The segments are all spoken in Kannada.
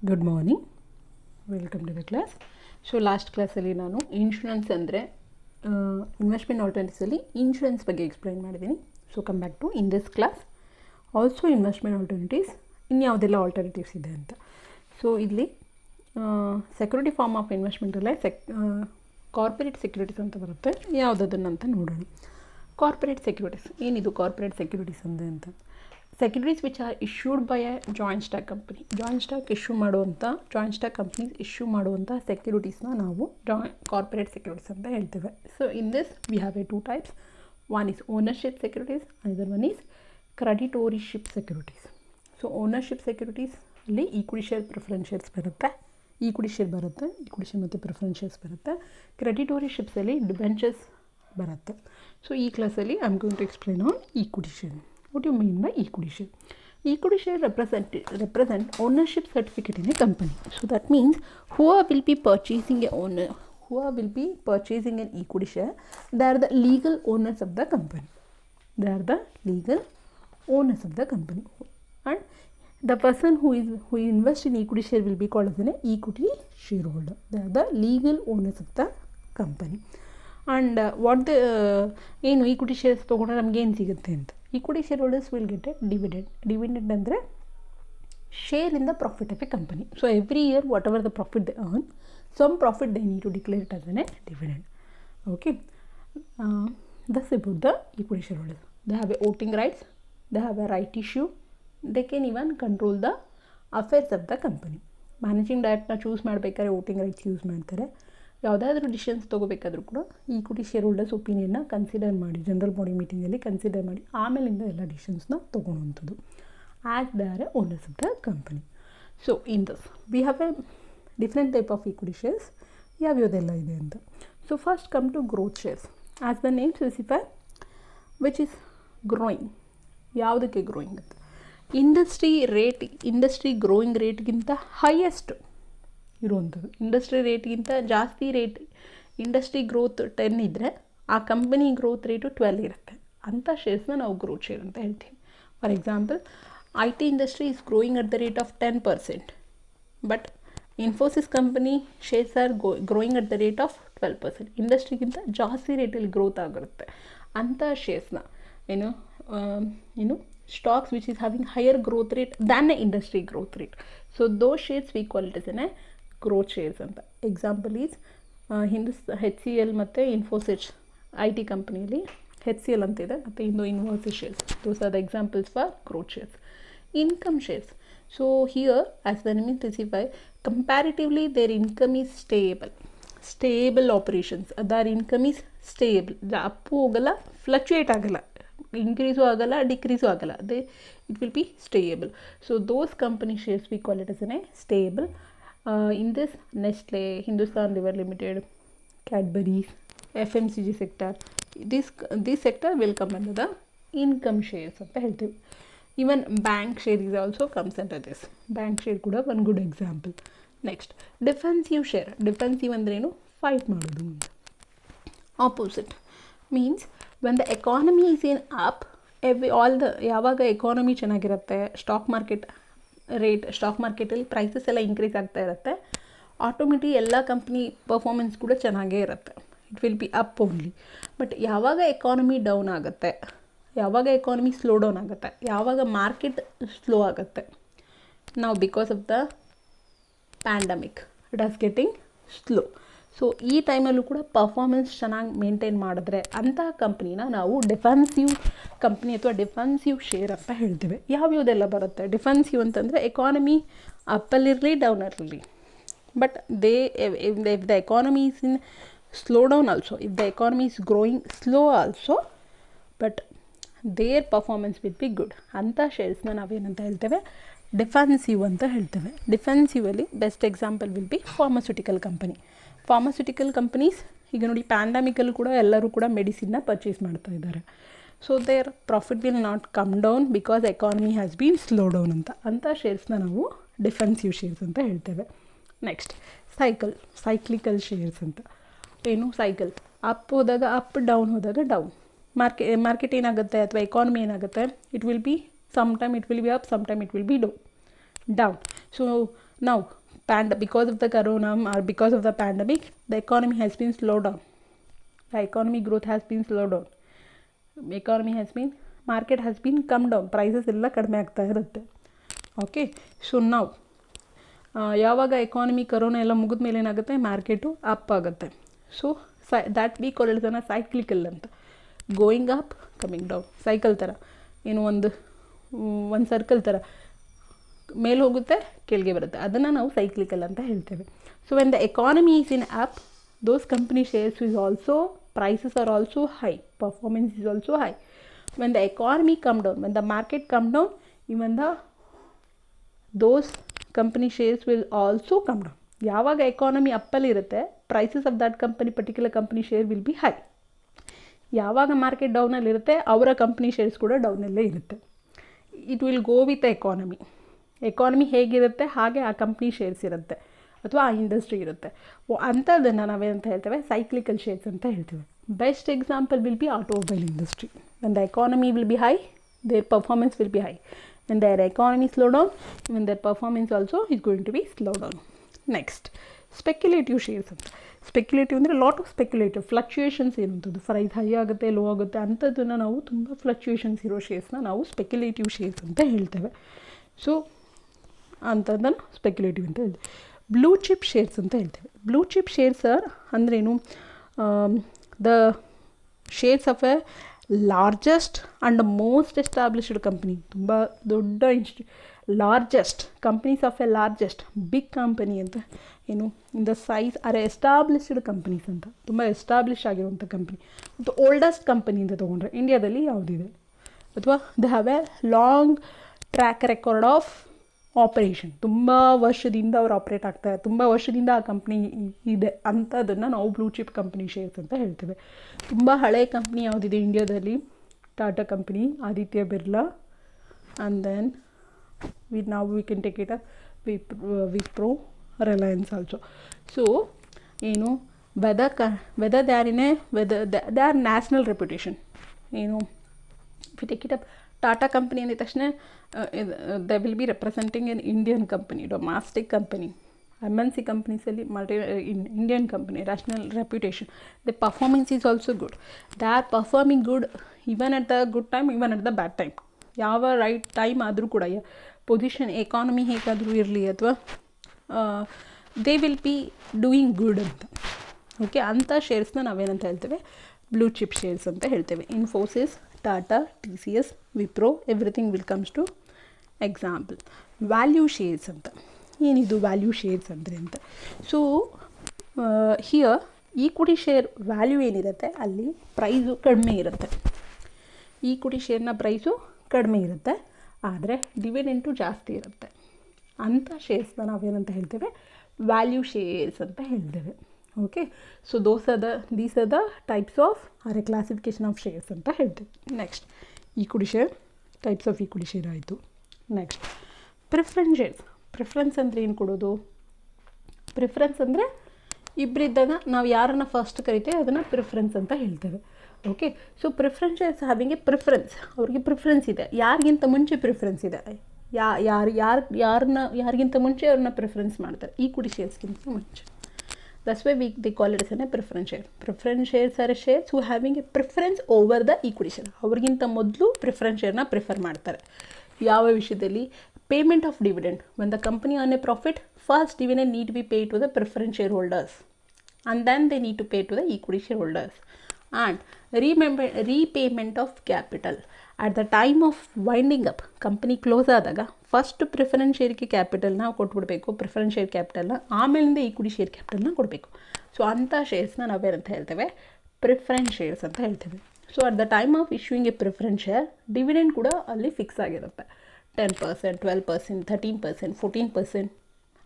Good morning, welcome to the class. So last ಕ್ಲಾಸಲ್ಲಿ ನಾನು ಇನ್ಶೂರೆನ್ಸ್ ಅಂದರೆ ಇನ್ವೆಸ್ಟ್ಮೆಂಟ್ ಆಲ್ಟರ್ನೇಟಿವ್ಸಲ್ಲಿ ಇನ್ಶೂರೆನ್ಸ್ ಬಗ್ಗೆ ಎಕ್ಸ್ಪ್ಲೈನ್ ಮಾಡಿದ್ದೀನಿ. So come back to in this class also investment alternatives ಇನ್ಯಾವುದೆಲ್ಲ ಆಲ್ಟರ್ನೇಟಿವ್ಸ್ ಇದೆ ಅಂತ. ಸೊ ಇಲ್ಲಿ ಸೆಕ್ಯೂರಿಟಿ ಫಾರ್ಮ್ ಆಫ್ ಇನ್ವೆಸ್ಟ್ಮೆಂಟಲ್ಲೇ ಕಾರ್ಪೊರೇಟ್ ಸೆಕ್ಯೂರಿಟೀಸ್ ಅಂತ ಬರುತ್ತೆ. ಯಾವುದನ್ನಂತ ನೋಡೋಣ. ಕಾರ್ಪೊರೇಟ್ ಸೆಕ್ಯೂರಿಟೀಸ್ ಏನಿದು? ಕಾರ್ಪೊರೇಟ್ ಸೆಕ್ಯೂರಿಟೀಸ್ ಅಂದರೆ ಅಂತ securities which are issued by a joint stock company. Joint stock joint stock companies issue ಮಾಡುವಂಥ ಸೆಕ್ಯೂರಿಟೀಸ್ನ ನಾವು ಕಾರ್ಪೊರೇಟ್ ಸೆಕ್ಯೂರಿಟೀಸ್ ಅಂತ ಹೇಳ್ತೇವೆ. So in this we have a two types. One is ownership securities, other one is creditorship securities. So ownership securities ಅಲ್ಲಿ ಈಕ್ವಿಟಿ ಶೇರ್ ಪ್ರಿಫರೆನ್ಸ್ ಶೇರ್ಸ್ ಬರುತ್ತೆ, ಈಕ್ವಿಟಿ ಶೇರ್ ಮತ್ತು ಪ್ರಿಫರೆನ್ಸ್ ಶೇರ್ಸ್ ಬರುತ್ತೆ. ಕ್ರೆಡಿಟೋರಿಶಿಪ್ಸಲ್ಲಿ ಡಿಬೆಂಚರ್ಸ್ ಬರುತ್ತೆ. ಸೊ ಈ ಕ್ಲಾಸಲ್ಲಿ I am going to explain on equity share. What do you mean by equity share? Equity share represent ownership certificate in a company. So that means whoever will be purchasing an equity share, they are the legal owners of the company. And the person who invests in equity share will be called as an equity shareholder. They are the legal owners of the company. And ಏನು ಈಕ್ವಿಟಿ ಶೇರ್ಸ್ ತೊಗೊಂಡ್ರೆ ನಮ್ಗೆ ಏನು ಸಿಗುತ್ತೆ ಅಂತ. Equity share holders will get a dividend ಅಂದರೆ share in the profit of a company. So every year whatever the profit they earn, some profit they need to declare it as a dividend. Okay, thus about the equity share holders. They have a voting rights, they have a right issue, they can even control the affairs of the company. Managing ಡೈರೆಕ್ಟರ್ನ ಚೂಸ್ ಮಾಡಬೇಕಾದ್ರೆ ವೋಟಿಂಗ್ ರೈಟ್ಸ್ ಯೂಸ್ ಮಾಡ್ತಾರೆ. ಯಾವುದಾದ್ರೂ ಡಿಸಿಷನ್ಸ್ ತೊಗೋಬೇಕಾದ್ರೂ ಕೂಡ ಈಕ್ವಿಟಿ ಶೇರ್ ಹೋಲ್ಡರ್ಸ್ ಒಪಿನಿಯನ್ನ ಕನ್ಸಿಡರ್ ಮಾಡಿ, ಜನರಲ್ ಬಾಡಿ ಮೀಟಿಂಗಲ್ಲಿ ಕನ್ಸಿಡರ್ ಮಾಡಿ ಆಮೇಲಿಂದ ಎಲ್ಲ ಡಿಸಿಷನ್ಸ್ನ ತೊಗೊಳುವಂಥದ್ದು. As they are a owners of the company. So in this we have a different type of equity shares. ಯಾವ್ಯಾವುದೆಲ್ಲ ಇದೆ ಅಂತ. So first come to growth shares. As the name specify which is growing. ಯಾವುದಕ್ಕೆ ಗ್ರೋಯಿಂಗ್ ಅಂತ? ಇಂಡಸ್ಟ್ರಿ ಗ್ರೋಯಿಂಗ್ ರೇಟ್ಗಿಂತ ಹೈಯೆಸ್ಟ್ ಇರುವಂಥದ್ದು. ಇಂಡಸ್ಟ್ರಿ ರೇಟ್ಗಿಂತ ಜಾಸ್ತಿ ರೇಟ್, ಇಂಡಸ್ಟ್ರಿ ಗ್ರೋತ್ 10 ಇದ್ದರೆ ಆ ಕಂಪನಿ ಗ್ರೋತ್ ರೇಟು 12 ಇರುತ್ತೆ. ಅಂಥ ಶೇರ್ಸ್ನ ನಾವು ಗ್ರೋತ್ ಶೇರ್ ಅಂತ ಹೇಳ್ತೀವಿ. For example, IT industry is growing at the rate of 10%, but Infosys company shares are growing at the rate of 12%. ಇಂಡಸ್ಟ್ರಿಗಿಂತ ಜಾಸ್ತಿ ರೇಟಲ್ಲಿ ಗ್ರೋತ್ ಆಗಿರುತ್ತೆ. ಅಂಥ ಶೇರ್ಸ್ನ ಏನು stocks which is having higher growth rate than a industry growth rate. So those shares we call it as a growth shares ಅಂತ. ಎಕ್ಸಾಂಪಲ್ ಈಸ್ HCL ಮತ್ತು ಇನ್ಫೋಸಿಸ್ IT ಕಂಪ್ನಿಯಲ್ಲಿ HCL ಅಂತ ಇದೆ, ಮತ್ತು Infosys shares. Those are the examples for growth shares. Income shares. So here as the name specify, comparatively their income is stable operations. Their income is stable, up ಹೋಗಲ್ಲ, ಫ್ಲಕ್ಚುಯೇಟ್ ಆಗಲ್ಲ, increase ಆಗಲ್ಲ, ಡಿಕ್ರೀಸು ಆಗಲ್ಲ. It will be stable. So those company shares we call it as a stable. In this, Nestle, Hindustan Liver Limited, Cadbury, FMCG sector, this sector will come under the income shares ಅಂತ ಹೇಳ್ತೀವಿ. Even bank share is also comes under this. Bank share ಕೂಡ one good example. Next, defensive share. Defensive ಅಂದ್ರೆ ಏನು? ಫೈಟ್ ಮಾಡೋದು ಅಂತ. Opposite means when the economy is in up, ಯಾವಾಗ ಎಕಾನಮಿ ಚೆನ್ನಾಗಿರುತ್ತೆ, ಸ್ಟಾಕ್ ಮಾರ್ಕೆಟಲ್ಲಿ ಪ್ರೈಸಸ್ ಎಲ್ಲ ಇನ್ಕ್ರೀಸ್ ಆಗ್ತಾ ಇರುತ್ತೆ, ಆಟೋಮೆಟಿಕ್ ಎಲ್ಲ ಕಂಪ್ನಿ ಪರ್ಫಾರ್ಮೆನ್ಸ್ ಕೂಡ ಚೆನ್ನಾಗೇ ಇರುತ್ತೆ. It will be up only. But ಯಾವಾಗ ಎಕಾನಮಿ ಡೌನ್ ಆಗುತ್ತೆ, ಯಾವಾಗ ಎಕಾನಮಿ ಸ್ಲೋ ಡೌನ್ ಆಗುತ್ತೆ, ಯಾವಾಗ ಮಾರ್ಕೆಟ್ ಸ್ಲೋ ಆಗುತ್ತೆ, ನಾವು because of the pandemic it as getting slow. So ಈ ಟೈಮಲ್ಲೂ ಕೂಡ ಪರ್ಫಾರ್ಮೆನ್ಸ್ ಚೆನ್ನಾಗಿ ಮೇಂಟೈನ್ ಮಾಡಿದ್ರೆ ಅಂತಹ ಕಂಪ್ನಿನ ನಾವು ಡಿಫೆನ್ಸಿವ್ ಕಂಪ್ನಿ ಅಥವಾ ಡಿಫೆನ್ಸಿವ್ ಶೇರ್ ಅಂತ ಹೇಳ್ತೇವೆ. ಯಾವ್ಯಾವುದೆಲ್ಲ ಬರುತ್ತೆ? ಡಿಫೆನ್ಸಿವ್ ಅಂತಂದರೆ ಎಕಾನಮಿ ಅಪ್ಪಲ್ಲಿರಲಿ ಡೌನಲ್ಲಿರಲಿ, but if the economy is in slow down also, if the economy is growing slow also, but there performance will be good. ಅಂಥ ಶೇರ್ಸ್ನ ನಾವೇನಂತ ಹೇಳ್ತೇವೆ? ಡಿಫೆನ್ಸಿವ್ ಅಂತ ಹೇಳ್ತೇವೆ. ಡಿಫೆನ್ಸಿವಲ್ಲಿ best example will be pharmaceutical companies. ಈಗ ನೋಡಿ, ಪ್ಯಾಂಡಮಿಕಲ್ಲಿ ಕೂಡ ಎಲ್ಲರೂ ಕೂಡ ಮೆಡಿಸಿನ್ನ ಪರ್ಚೇಸ್ ಮಾಡ್ತಾ ಇದ್ದಾರೆ. So their profit will not come down because economy has been slow down ಅಂತ. ಅಂಥ ಶೇರ್ಸ್ನ ನಾವು ಡಿಫೆನ್ಸಿವ್ ಶೇರ್ಸ್ ಅಂತ ಹೇಳ್ತೇವೆ. ನೆಕ್ಸ್ಟ್, ಸೈಕ್ಲಿಕಲ್ ಶೇರ್ಸ್ ಅಂತ. ಏನು? ಸೈಕಲ್ ಅಪ್ ಹೋದಾಗ ಅಪ್, ಡೌನ್ ಹೋದಾಗ ಡೌನ್. ಮಾರ್ಕೆಟ್ ಏನಾಗುತ್ತೆ ಅಥವಾ ಎಕಾನಮಿ ಏನಾಗುತ್ತೆ, it will be some time it will be up, some time it will be down. down. So now because of the corona or because of the pandemic, the economy has been slowed down. The economy growth has been slowed down. Market has been come down. Prices ಎಲ್ಲ ಕಡಿಮೆ ಆಗ್ತಾ ಇರುತ್ತೆ. ಓಕೆ, ಸೊ ನಾವು ಯಾವಾಗ ಎಕಾನಮಿ ಕರೋನಾ ಎಲ್ಲ ಮುಗಿದ ಮೇಲೆ ಏನಾಗುತ್ತೆ, ಮಾರ್ಕೆಟು ಅಪ್ ಆಗುತ್ತೆ. So that we call it cyclical ಅಂತ. Going up, coming down, cycle ಥರ, ಏನು ಒಂದು ಸರ್ಕಲ್ ಥರ ಮೇಲೆ ಹೋಗುತ್ತೆ, ಕೆಳಗೆ ಬರುತ್ತೆ. ಅದನ್ನು ನಾವು ಸೈಕ್ಲಿಕಲ್ ಅಂತ ಹೇಳ್ತೇವೆ. So when the economy is in up, those company shares is also, prices are also high, performance is also high. When the economy come down, when the market come down, even those company shares will also come down. ಯಾವಾಗ ಎಕಾನಮಿ ಅಪ್ಪಲ್ಲಿ ಇರುತ್ತೆ, prices of that company, particular company share will be high. ಯಾವಾಗ ಮಾರ್ಕೆಟ್ ಡೌನಲ್ಲಿ ಇರುತ್ತೆ, ಅವರ ಕಂಪ್ನಿ ಶೇರ್ಸ್ ಕೂಡ ಡೌನಲ್ಲೇ ಇರುತ್ತೆ. It will go with economy ಹೇಗಿರುತ್ತೆ ಹಾಗೆ ಆ ಕಂಪ್ನಿ ಶೇರ್ಸ್ ಇರುತ್ತೆ, ಅಥವಾ ಆ ಇಂಡಸ್ಟ್ರಿ ಇರುತ್ತೆ. ಅಂಥದ್ದನ್ನು ನಾವೇನಂತ ಹೇಳ್ತೇವೆ, ಸೈಕ್ಲಿಕಲ್ ಶೇರ್ಸ್ ಅಂತ ಹೇಳ್ತೇವೆ. Best example will be automobile industry. When the economy will be high, their performance will be high. When their economy slow down, even their performance also is going to be slow down. Next, speculative shares ಅಂತ. ಸ್ಪೆಕ್ಯುಲೇಟಿವ್ ಅಂದರೆ ಲಾಟ್ ಆಫ್ ಸ್ಪೆಕ್ಯುಲೇಟಿವ್ ಫ್ಲಕ್ಚುಯೇಷನ್ಸ್ ಇರುವಂಥದ್ದು. ಪ್ರೈಸ್ ಹೈ ಆಗುತ್ತೆ, ಲೋ ಆಗುತ್ತೆ, ಅಂಥದ್ದನ್ನು ನಾವು ತುಂಬ ಫ್ಲಕ್ಚುಯೇಷನ್ಸ್ ಇರೋ ಶೇರ್ಸ್ನ ನಾವು ಸ್ಪೆಕ್ಯುಲೇಟಿವ್ ಶೇರ್ಸ್ ಅಂತ ಹೇಳ್ತೇವೆ. ಸೊ ಅಂಥದ್ದನ್ನು ಸ್ಪೆಕ್ಯುಲೇಟಿವ್ ಅಂತ ಹೇಳ್ತೇವೆ. ಬ್ಲೂ ಚಿಪ್ ಶೇರ್ಸ್ ಅಂತ ಹೇಳ್ತೇವೆ. ಬ್ಲೂ ಚಿಪ್ ಶೇರ್ಸ್ ಅಂದ್ರೇನು, the shares of a largest and most established company. ತುಂಬ ದೊಡ್ಡ largest companies of a largest big company ಅಂತ, ಏನು in the size are established companies ಅಂತ, ತುಂಬ ಎಸ್ಟಾಬ್ಲಿಷ್ ಆಗಿರುವಂಥ ಕಂಪ್ನಿ. ಮತ್ತು ಓಲ್ಡೆಸ್ಟ್ ಕಂಪನಿ ಅಂತ ತೊಗೊಂಡ್ರೆ ಇಂಡಿಯಾದಲ್ಲಿ ಯಾವುದಿದೆ, ಅಥವಾ they have A long track record of operation. ತುಂಬ ವರ್ಷದಿಂದ ಅವ್ರು ಆಪ್ರೇಟ್ ಆಗ್ತಾರೆ, ತುಂಬ ವರ್ಷದಿಂದ ಆ ಕಂಪ್ನಿ ಇದೆ, ಅಂಥದ್ದನ್ನು ನಾವು ಬ್ಲೂ ಚಿಪ್ ಕಂಪ್ನಿ ಶೇರ್ಸ್ ಅಂತ ಹೇಳ್ತೇವೆ. ತುಂಬ ಹಳೆಯ ಕಂಪ್ನಿ ಯಾವುದಿದೆ ಇಂಡಿಯಾದಲ್ಲಿ, Tata company, Aditya Birla, and then we can take it up Wipro, Reliance also. So ಏನು whether they are in a they are national reputation. ಏನು if you take it up, Tata company ಅಂದ ತಕ್ಷಣ they will be representing an Indian company, domestic company. MNC ಕಂಪ್ನೀಸಲ್ಲಿ Indian company, national reputation. The performance is also good. They are performing good even at the good time, even at the bad time. ಯಾವ ರೈಟ್ ಟೈಮ್ ಆದರೂ ಕೂಡ, ಪೊಸಿಷನ್ ಎಕಾನಮಿ ಹೇಗಾದರೂ ಇರಲಿ, ಅಥವಾ they will be doing good ಅಂತ. ಓಕೆ, ಅಂಥ ಶೇರ್ಸ್ನ ನಾವೇನಂತ ಹೇಳ್ತೇವೆ, ಬ್ಲೂ ಚಿಪ್ ಶೇರ್ಸ್ ಅಂತ ಹೇಳ್ತೇವೆ. Infosys, Tata, TCS, Wipro, everything will comes to example. Value shares ಅಂತ. ಏನಿದು ವ್ಯಾಲ್ಯೂ ಶೇರ್ಸ್ ಅಂದರೆ ಅಂತ. So here equity share value ಏನಿರುತ್ತೆ ಅಲ್ಲಿ ಪ್ರೈಸು ಕಡಿಮೆ ಇರುತ್ತೆ. ಈಕ್ವಿಟಿ ಶೇರ್ನ ಪ್ರೈಸು ಕಡಿಮೆ ಇರುತ್ತೆ, ಆದರೆ ಡಿವಿಡೆಂಟು ಜಾಸ್ತಿ ಇರುತ್ತೆ. ಅಂಥ ಶೇರ್ಸ್ನ ನಾವೇನಂತ ಹೇಳ್ತೇವೆ, ವ್ಯಾಲ್ಯೂ ಶೇರ್ಸ್ ಅಂತ ಹೇಳ್ತೇವೆ. Okay, so these are the types of are a classification of shares ಅಂತ ಹೇಳ್ತೇವೆ. Next, equity share, types of equity share ಆಯಿತು. Next, preference shares. ಪ್ರಿಫರೆನ್ಸ್ ಅಂದರೆ ಏನು ಕೊಡೋದು? ಪ್ರಿಫರೆನ್ಸ್ ಅಂದರೆ ಇಬ್ಬರಿದ್ದಾಗ ನಾವು ಯಾರನ್ನು ಫಸ್ಟ್ ಕರಿತೇವೆ ಅದನ್ನು ಪ್ರಿಫರೆನ್ಸ್ ಅಂತ ಹೇಳ್ತೇವೆ. Okay, so preference shares having a preference. ಅವ್ರಿಗೆ ಪ್ರಿಫರೆನ್ಸ್ ಇದೆ, ಯಾರಿಗಿಂತ ಮುಂಚೆ ಪ್ರಿಫರೆನ್ಸ್ ಇದೆ, ಯಾರಿಗಿಂತ ಮುಂಚೆ ಅವ್ರನ್ನ ಪ್ರಿಫರೆನ್ಸ್ ಮಾಡ್ತಾರೆ, ಈಕ್ವಿಟಿ ಶೇರ್ಸ್ಗಿಂತ ಮುಂಚೆ. That's why they call it a preference share. Preference shares are a shares who having a preference over the equity share. ಅವ್ರಿಗಿಂತ ಮೊದಲು ಪ್ರಿಫರೆನ್ಸ್ ಶೇರ್ನ ಪ್ರಿಫರ್ ಮಾಡ್ತಾರೆ. ಯಾವ ವಿಷಯದಲ್ಲಿ? Payment of dividend. When the company earn a profit, first dividend need be pay to the preference share holders, and then they need to pay to the equity shareholders. And repayment of capital. At the time of winding up, company close ಆದಾಗ ಫಸ್ಟ್ ಪ್ರಿಫರೆನ್ಸ್ ಶೇರ್ಗೆ ಕ್ಯಾಪಿಟಲ್ನ ಕೊಟ್ಬಿಡ್ಬೇಕು, ಪ್ರಿಫರೆನ್ಸ್ ಶೇರ್ ಕ್ಯಾಪಿಟಲ್ನ, ಆಮೇಲಿಂದ ಈಕ್ವಿಟಿ ಶೇರ್ ಕ್ಯಾಪಿಟಲ್ನ ಕೊಡಬೇಕು. ಸೊ ಅಂಥ ಶೇರ್ಸ್ನ ನಾವೇನಂತ ಹೇಳ್ತೇವೆ, ಪ್ರಿಫರೆನ್ಸ್ ಶೇರ್ಸ್ ಅಂತ ಹೇಳ್ತೇವೆ. So at the time of issuing A preference share, dividend ಕೂಡ ಅಲ್ಲಿ ಫಿಕ್ಸ್ ಆಗಿರುತ್ತೆ. 10%, 12%, 13%, 14%.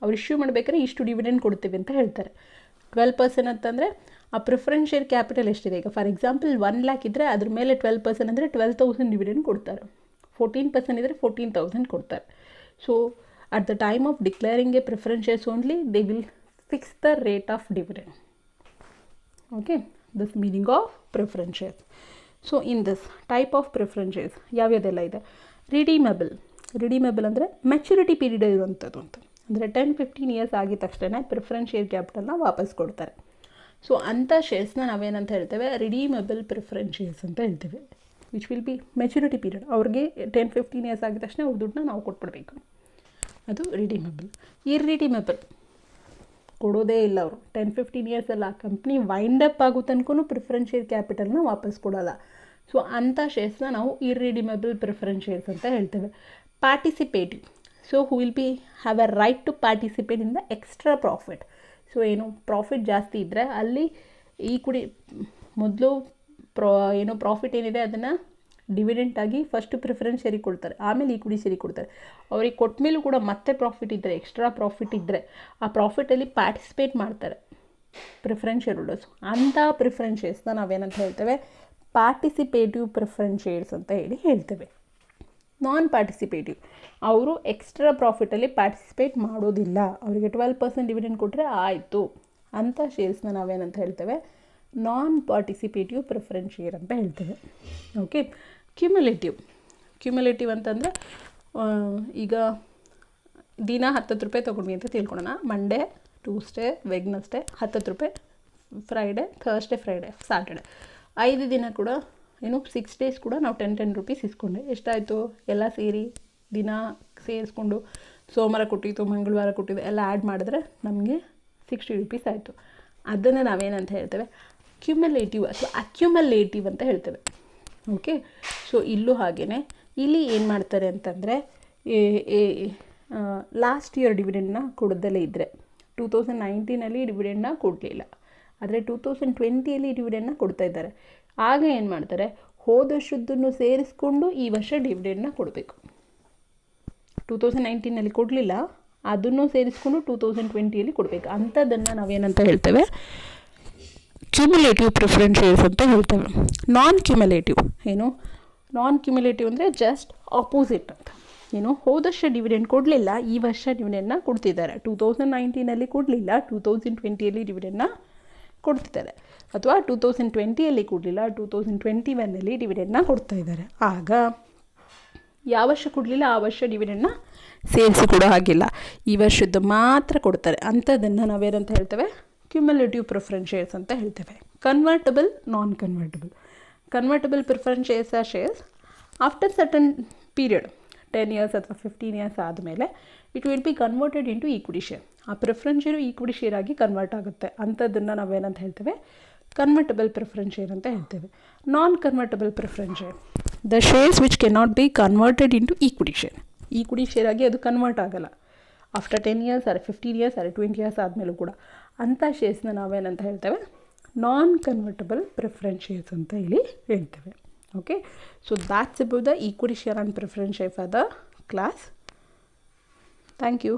ಅವ್ರು ಇಶ್ಯೂ ಮಾಡಬೇಕಾದ್ರೆ ಇಷ್ಟು ಡಿವಿಡೆಂಡ್ ಕೊಡ್ತೀವಿ ಅಂತ ಹೇಳ್ತಾರೆ. 12% ಅಂತಂದರೆ ಆ ಪ್ರಿಫರೆನ್ಸ್ ಶೇರ್ ಕ್ಯಾಪಿಟಲ್ ಎಷ್ಟಿದೆ, ಈಗ ಫಾರ್ ಎಕ್ಸಾಂಪಲ್ 1 lakh ಇದ್ದರೆ ಅದ್ರ ಮೇಲೆ 12% ಅಂದರೆ 12,000 ಡಿವಿಡೆಂಡ್ ಕೊಡ್ತಾರೆ. 14% ಇದ್ದರೆ 14,000 ಕೊಡ್ತಾರೆ. So at the time of declaring a preference shares only they will fix the rate of dividend. Okay, this meaning of preference shares. So in this type of preference shares ಯಾವ್ಯಾವುದೆಲ್ಲ ಇದೆ? ರಿಡೀಮಬಲ್. ರಿಡೀಮೇಬಲ್ ಅಂದರೆ ಮೆಚುರಿಟಿ ಪೀರಿಯಡ್ ಇರುವಂಥದ್ದು ಅಂತ, ಅಂದರೆ 10-15 ಇಯರ್ಸ್ ಆಗಿದ ತಕ್ಷಣ ಪ್ರಿಫರೆನ್ಸ್ ಶೇರ್ ಕ್ಯಾಪಿಟಲ್ನ ವಾಪಸ್ ಕೊಡ್ತಾರೆ. ಸೊ ಅಂಥ ಶೇರ್ಸ್ನ ನಾವೇನಂತ ಹೇಳ್ತೇವೆ, ರಿಡೀಮೇಬಲ್ ಪ್ರಿಫರೆನ್ಸ್ ಶೇರ್ಸ್ ಅಂತ ಹೇಳ್ತೇವೆ, which will be maturity period. ಅವ್ರಿಗೆ 10-15 ಇಯರ್ಸ್ ಆಗಿದ ತಕ್ಷಣ ಅವ್ರ ದುಡ್ಡನ್ನ ನಾವು ಕೊಟ್ಬಿಡ್ಬೇಕು, ಅದು ರಿಡೀಮೇಬಲ್. ಇರ್ರಿಡೀಮೇಬಲ್ ಕೊಡೋದೇ ಇಲ್ಲ ಅವರು 10-15 ಇಯರ್ಸಲ್ಲ, ಆ ಕಂಪ್ನಿ ವೈಂಡಪ್ ಆಗೋ ತನಕ ಪ್ರಿಫರೆನ್ಸ್ ಶೇರ್ ಕ್ಯಾಪಿಟಲ್ನ ವಾಪಸ್ ಕೊಡೋಲ್ಲ. ಸೊ ಅಂಥ ಶೇರ್ಸ್ನ ನಾವು ಇರ್ರಿಡೀಮೇಬಲ್ ಪ್ರಿಫರೆನ್ಸ್ ಶೇರ್ಸ್ ಅಂತ ಹೇಳ್ತೇವೆ. Participative, so who will be have a right to participate in the extra profit. So ಏನು ಪ್ರಾಫಿಟ್ ಜಾಸ್ತಿ ಇದ್ದರೆ ಅಲ್ಲಿ ಈಕ್ವಿಟಿ ಮೊದಲು ಪ್ರಾಫಿಟ್ ಏನಿದೆ ಅದನ್ನು ಡಿವಿಡೆಂಟಾಗಿ ಫಸ್ಟ್ ಪ್ರಿಫರೆನ್ಸ್ ಶೇರಿಗೆ ಕೊಡ್ತಾರೆ, ಆಮೇಲೆ ಈಕ್ವಿಟಿ ಶೇರಿಗೆ ಕೊಡ್ತಾರೆ. ಅವ್ರಿಗೆ ಕೊಟ್ಟ ಮೇಲೂ ಕೂಡ ಮತ್ತೆ ಪ್ರಾಫಿಟ್ ಇದ್ದರೆ, ಎಕ್ಸ್ಟ್ರಾ ಪ್ರಾಫಿಟ್ ಇದ್ದರೆ ಆ ಪ್ರಾಫಿಟಲ್ಲಿ ಪಾರ್ಟಿಸಿಪೇಟ್ ಮಾಡ್ತಾರೆ ಪ್ರಿಫರೆನ್ಸ್ ಶೇರ್ ಹೋಲ್ಡರ್ಸ್. ಅಂಥ ಪ್ರಿಫರೆನ್ಸ್ ಶೇರ್ಸ್ನ ನಾವೇನಂತ ಹೇಳ್ತೇವೆ, ಪಾರ್ಟಿಸಿಪೇಟಿವ್ ಪ್ರಿಫರೆನ್ಸ್ ಶೇರ್ಸ್ ಅಂತ ಹೇಳ್ತೇವೆ. ನಾನ್ ಪಾರ್ಟಿಸಿಪೇಟಿವ್, ಅವರು ಎಕ್ಸ್ಟ್ರಾ ಪ್ರಾಫಿಟಲ್ಲಿ ಪಾರ್ಟಿಸಿಪೇಟ್ ಮಾಡೋದಿಲ್ಲ, ಅವರಿಗೆ 12% ಡಿವಿಡೆಂಡ್ ಕೊಟ್ಟರೆ ಆಯಿತು. ಅಂಥ ಶೇರ್ಸ್ನ ನಾವೇನಂತ ಹೇಳ್ತೇವೆ, ನಾನ್ ಪಾರ್ಟಿಸಿಪೇಟಿವ್ ಪ್ರಿಫರೆನ್ಸ್ ಶೇರ್ ಅಂತ ಹೇಳ್ತೇವೆ. ಓಕೆ. ಕ್ಯುಮುಲೇಟಿವ್ ಅಂತಂದರೆ ಈಗ ದಿನ 10 ರೂಪಾಯಿ ತೊಗೊಂಡ್ವಿ ಅಂತ ತಿಳ್ಕೊಳ್ಳೋಣ. ಮಂಡೇ, ಟ್ಯೂಸ್ಡೇ, ವೆಡ್ನೆಸ್ಡೇ 10 ರೂಪಾಯಿ, ಫ್ರೈಡೇ, ಥರ್ಸ್ಡೇ, ಫ್ರೈಡೇ, ಸ್ಯಾಟರ್ಡೆ 5 ದಿನ ಕೂಡ 6 ಡೇಸ್ ಕೂಡ ನಾವು 10 ರೂಪೀಸ್ ಇಸ್ಕೊಂಡೆ. ಎಷ್ಟಾಯಿತು ಎಲ್ಲ ಸೇರಿ ದಿನ ಸೇರಿಸ್ಕೊಂಡು ಸೋಮವಾರ ಕೊಟ್ಟಿತ್ತು, ಮಂಗಳವಾರ ಕೊಟ್ಟಿದ್ದು ಎಲ್ಲ ಆ್ಯಡ್ ಮಾಡಿದ್ರೆ ನಮಗೆ 60 ರೂಪೀಸ್ ಆಯಿತು. ಅದನ್ನು ನಾವೇನಂತ ಹೇಳ್ತೇವೆ, ಕ್ಯುಮುಲೇಟಿವ್ ಅಥವಾ ಅಕ್ಯುಮುಲೇಟಿವ್ ಅಂತ ಹೇಳ್ತೇವೆ. ಓಕೆ. ಸೊ ಇಲ್ಲೂ ಹಾಗೆಯೇ ಇಲ್ಲಿ ಏನು ಮಾಡ್ತಾರೆ ಅಂತಂದರೆ, ಲಾಸ್ಟ್ ಇಯರ್ ಡಿವಿಡೆಂಡ್ನ ಕೊಡದಲ್ಲೇ ಇದ್ದರೆ 2019 ಡಿವಿಡೆಂಡ್ನ ಕೊಡಲಿಲ್ಲ, ಆದರೆ 2020 ಡಿವಿಡೆಂಡ್ನ ಕೊಡ್ತಾ ಇದ್ದಾರೆ. ಆಗ ಏನು ಮಾಡ್ತಾರೆ, ಹೋದ ವರ್ಷದ್ದನ್ನು ಸೇರಿಸ್ಕೊಂಡು ಈ ವರ್ಷ ಡಿವಿಡೆಂಡ್ನ ಕೊಡಬೇಕು. 2019 ಕೊಡಲಿಲ್ಲ, ಅದನ್ನು ಸೇರಿಸ್ಕೊಂಡು 2020 ಕೊಡಬೇಕು. ಅಂಥದ್ದನ್ನು ನಾವೇನಂತ ಹೇಳ್ತೇವೆ, ಕ್ಯುಮುಲೇಟಿವ್ ಪ್ರಿಫರೆನ್ಸ್ ಶೇರ್ಸ್ ಅಂತ ಹೇಳ್ತೇವೆ. ನಾನ್ ಕ್ಯುಮುಲೇಟಿವ್ ಅಂದರೆ ಜಸ್ಟ್ ಆಪೋಸಿಟ್ ಅಂತ. ಹೋದ ವರ್ಷ ಡಿವಿಡೆಂಡ್ ಕೊಡಲಿಲ್ಲ, ಈ ವರ್ಷ ಡಿವಿಡೆಂಡ್ನ ಕೊಡ್ತಿದ್ದಾರೆ. 2019 ಕೊಡಲಿಲ್ಲ, 2020 ಡಿವಿಡೆಂಡ್ನ ಕೊಡ್ತಿದ್ದಾರೆ. ಅಥವಾ 2020 ಕೊಡಲಿಲ್ಲ, 2021 ಡಿವಿಡೆಂಡ್ನ ಕೊಡ್ತಾ ಇದ್ದಾರೆ. ಆಗ ಯಾವ ವರ್ಷ ಕೊಡಲಿಲ್ಲ ಆ ವರ್ಷ ಡಿವಿಡೆಂಡ್ನ ಸೇರಿಸಿ ಕೊಡೋ ಹಾಗಿಲ್ಲ, ಈ ವರ್ಷದ್ದು ಮಾತ್ರ ಕೊಡ್ತಾರೆ. ಅಂಥದ್ದನ್ನು ನಾವೇನಂತ ಹೇಳ್ತೇವೆ, ಕ್ಯುಮುಲೇಟಿವ್ ಪ್ರಿಫರೆನ್ಸ್ ಶೇರ್ಸ್ ಅಂತ ಹೇಳ್ತೇವೆ. Convertible, non convertible preference shares are shares after certain period 10 years ಅಥವಾ 15 ಇಯರ್ಸ್ ಆದಮೇಲೆ it will be converted into equity share. ಆ ಪ್ರಿಫರೆನ್ಸ್ ಶೇರು ಈಕ್ವಿಟಿ ಶೇರ್ ಆಗಿ ಕನ್ವರ್ಟ್ ಆಗುತ್ತೆ. ಅಂಥದ್ದನ್ನು ನಾವೇನಂತ ಹೇಳ್ತೇವೆ, ಕನ್ವರ್ಟಬಲ್ ಪ್ರಿಫರೆನ್ಸ್ ಶೇರ್ ಅಂತ ಹೇಳ್ತೇವೆ. Non convertible preference share, the shares which cannot be converted into equity share ಆಗಿ ಅದು ಕನ್ವರ್ಟ್ ಆಗಲ್ಲ after 10 years or 15 years or 20 years ಆದಮೇಲೂ ಕೂಡ. ಅಂಥ ಶೇರ್ಸ್ನ ನಾವೇನಂತ ಹೇಳ್ತೇವೆ, ನಾನ್ ಕನ್ವರ್ಟಬಲ್ ಪ್ರಿಫರೆನ್ಸ್ ಶೇರ್ಸ್ ಅಂತ ಇಲ್ಲಿ ಹೇಳ್ತೇವೆ. Okay. So that's about the equity share and preference share for the class. Thank you.